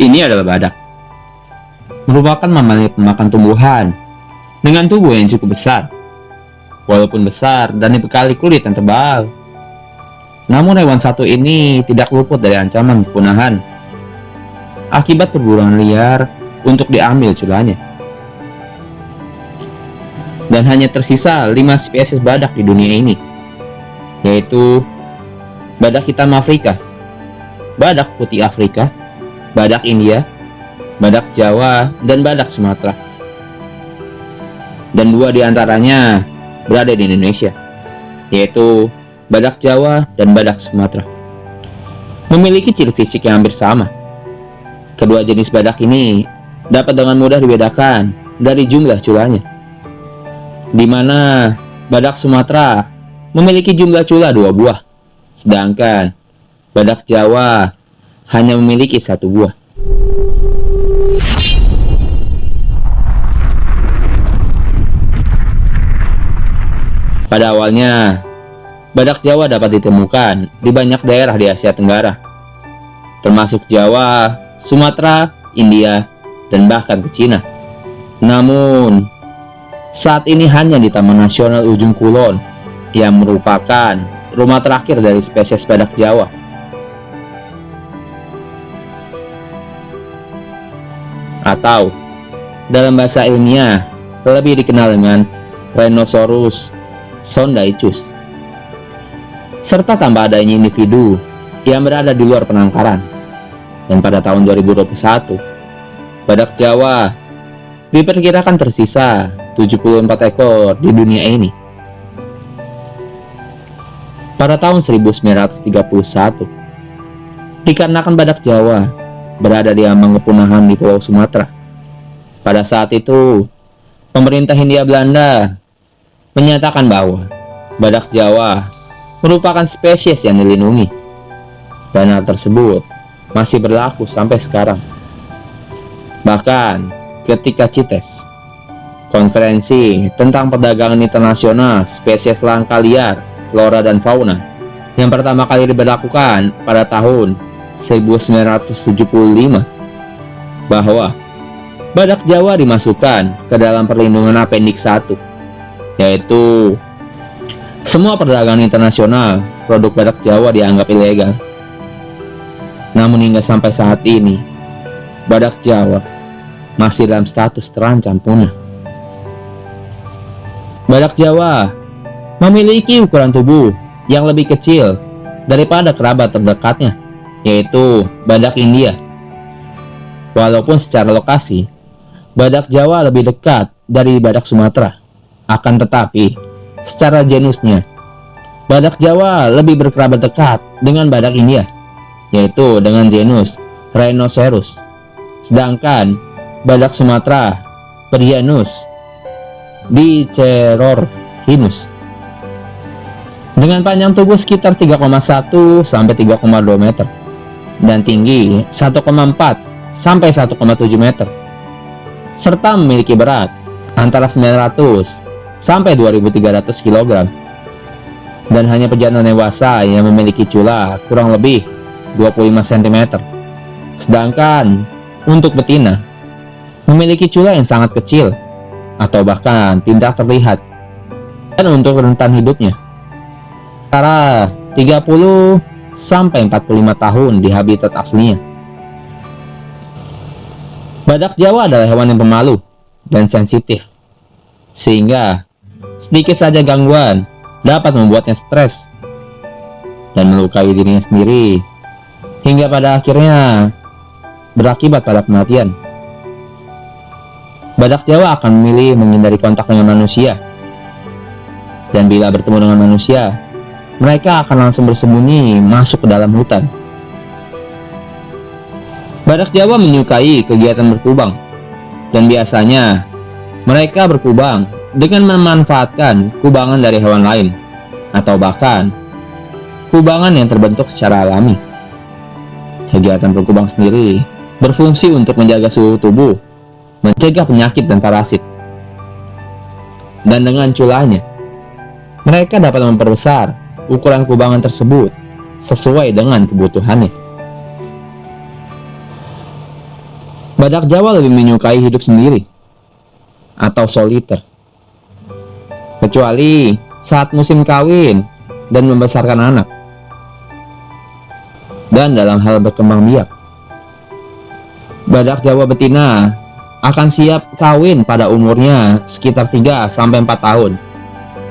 Ini adalah badak. Merupakan mamalia pemakan tumbuhan dengan tubuh yang cukup besar. Walaupun besar dan dibekali kulit yang tebal, namun hewan satu ini tidak luput dari ancaman kepunahan akibat perburuan liar untuk diambil culanya. Dan hanya tersisa 5 spesies badak di dunia ini, yaitu badak hitam Afrika, badak putih Afrika, badak India, badak Jawa, dan badak Sumatera. Dan 2 diantaranya berada di Indonesia, yaitu badak Jawa dan badak Sumatera. Memiliki ciri fisik yang hampir sama. Kedua jenis badak ini dapat dengan mudah dibedakan dari jumlah culanya, di mana badak Sumatera memiliki jumlah cula 2 buah, sedangkan badak Jawa hanya memiliki 1 buah. Pada awalnya, badak Jawa dapat ditemukan di banyak daerah di Asia Tenggara, termasuk Jawa, Sumatera, India, dan bahkan ke Cina. Namun, saat ini hanya di Taman Nasional Ujung Kulon yang merupakan rumah terakhir dari spesies badak Jawa. Atau, dalam bahasa ilmiah, lebih dikenal dengan Rhinoceros sondaicus, serta tanpa adanya individu yang berada di luar penangkaran. Dan pada tahun 2021, badak Jawa diperkirakan tersisa 74 ekor di dunia ini. Pada tahun 1931, dikarenakan badak Jawa berada di ambang kepunahan di Pulau Sumatera. Pada saat itu, pemerintah Hindia Belanda menyatakan bahwa badak Jawa merupakan spesies yang dilindungi, dan hal tersebut masih berlaku sampai sekarang. Bahkan ketika CITES, konferensi tentang perdagangan internasional spesies langka liar, flora dan fauna, yang pertama kali diberlakukan pada tahun 1975, bahwa badak Jawa dimasukkan ke dalam perlindungan Appendix 1, yaitu semua perdagangan internasional produk badak Jawa dianggap ilegal. Namun hingga sampai saat ini, badak Jawa masih dalam status terancam punah. Badak Jawa memiliki ukuran tubuh yang lebih kecil daripada kerabat terdekatnya, yaitu badak India. Walaupun secara lokasi, badak Jawa lebih dekat dari badak Sumatera, akan tetapi secara genusnya, badak Jawa lebih berkerabat dekat dengan badak India, yaitu dengan genus Rhinoceros. Sedangkan badak Sumatera bergenus Dicerorhinus, dengan panjang tubuh sekitar 3,1 sampai 3,2 meter dan tinggi 1,4 sampai 1,7 meter, serta memiliki berat antara 900 sampai 2.300 kg, dan hanya pejantan dewasa yang memiliki cula kurang lebih 25 cm. Sedangkan untuk betina memiliki cula yang sangat kecil atau bahkan tidak terlihat. Dan untuk rentan hidupnya antara 30 sampai 45 tahun di habitat aslinya. Badak Jawa adalah hewan yang pemalu dan sensitif, sehingga sedikit saja gangguan dapat membuatnya stres dan melukai dirinya sendiri, hingga pada akhirnya berakibat pada kematian. Badak Jawa akan memilih menghindari kontak dengan manusia, dan bila bertemu dengan manusia, mereka akan langsung bersembunyi masuk ke dalam hutan. Badak Jawa menyukai kegiatan berkubang, dan biasanya mereka berkubang dengan memanfaatkan kubangan dari hewan lain, atau bahkan kubangan yang terbentuk secara alami. Kegiatan berkubang sendiri berfungsi untuk menjaga suhu tubuh, mencegah penyakit dan parasit. Dan dengan culanya, mereka dapat memperbesar ukuran kubangan tersebut sesuai dengan kebutuhannya. Badak Jawa lebih menyukai hidup sendiri atau soliter, kecuali saat musim kawin dan membesarkan anak. Dan dalam hal berkembang biak, badak Jawa betina akan siap kawin pada umurnya sekitar 3-4 tahun.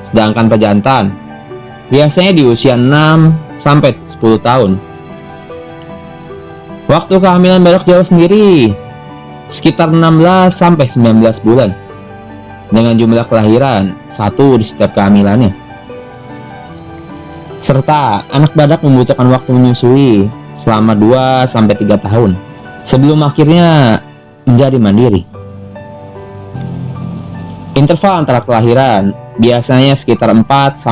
Sedangkan pejantan biasanya di usia 6-10 tahun. Waktu kehamilan badak Jawa sendiri sekitar 16-19 bulan, dengan jumlah kelahiran 1 di setiap kehamilannya. Serta anak badak membutuhkan waktu menyusui selama 2-3 tahun sebelum akhirnya menjadi mandiri. Interval antara kelahiran biasanya sekitar 4-5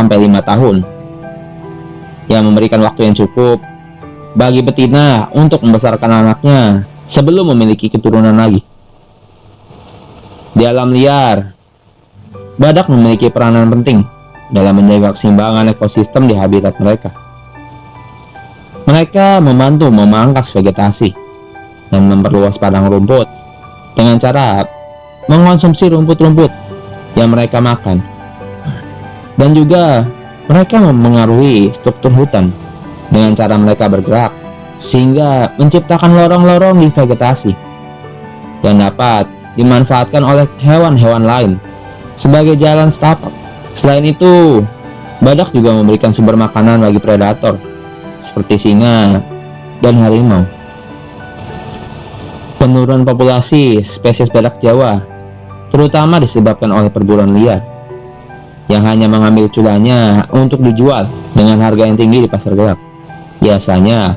tahun, yang memberikan waktu yang cukup bagi betina untuk membesarkan anaknya sebelum memiliki keturunan lagi. Di alam liar, badak memiliki peranan penting dalam menjaga keseimbangan ekosistem di habitat mereka. Mereka membantu memangkas vegetasi dan memperluas padang rumput dengan cara mengkonsumsi rumput-rumput yang mereka makan. Dan juga mereka memengaruhi struktur hutan dengan cara mereka bergerak sehingga menciptakan lorong-lorong di vegetasi yang dapat dimanfaatkan oleh hewan-hewan lain sebagai jalan setapak. Selain itu, badak juga memberikan sumber makanan bagi predator seperti singa dan harimau. Penurunan populasi spesies badak Jawa terutama disebabkan oleh perburuan liar yang hanya mengambil culanya untuk dijual dengan harga yang tinggi di pasar gelap. Biasanya,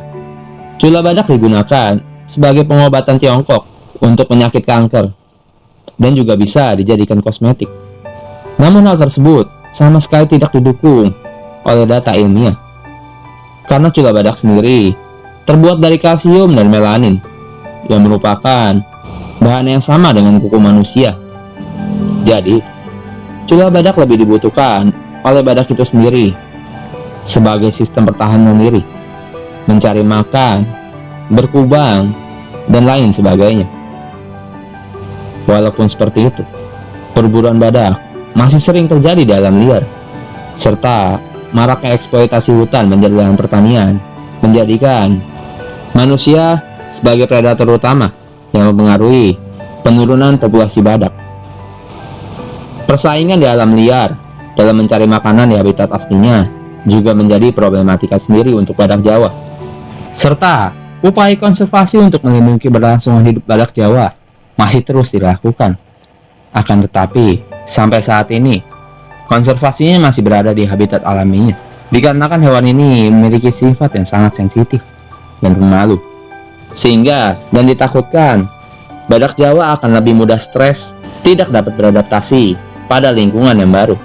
cula badak digunakan sebagai pengobatan Tiongkok untuk penyakit kanker dan juga bisa dijadikan kosmetik. Namun hal tersebut sama sekali tidak didukung oleh data ilmiah, karena cula badak sendiri terbuat dari kalsium dan melanin yang merupakan bahan yang sama dengan kuku manusia. Jadi, cula badak lebih dibutuhkan oleh badak itu sendiri sebagai sistem pertahanan diri, mencari makan, berkubang, dan lain sebagainya. Walaupun seperti itu, perburuan badak masih sering terjadi di alam liar, serta maraknya eksploitasi hutan menjadi lahan pertanian menjadikan manusia sebagai predator utama yang mempengaruhi penurunan populasi badak. Persaingan di alam liar dalam mencari makanan di habitat aslinya juga menjadi problematika sendiri untuk badak Jawa. Serta upaya konservasi untuk melindungi keberlangsungan hidup badak Jawa masih terus dilakukan. Akan tetapi, sampai saat ini, konservasinya masih berada di habitat alaminya, dikarenakan hewan ini memiliki sifat yang sangat sensitif dan pemalu. Sehingga, dan ditakutkan, badak Jawa akan lebih mudah stres, tidak dapat beradaptasi pada lingkungan yang baru.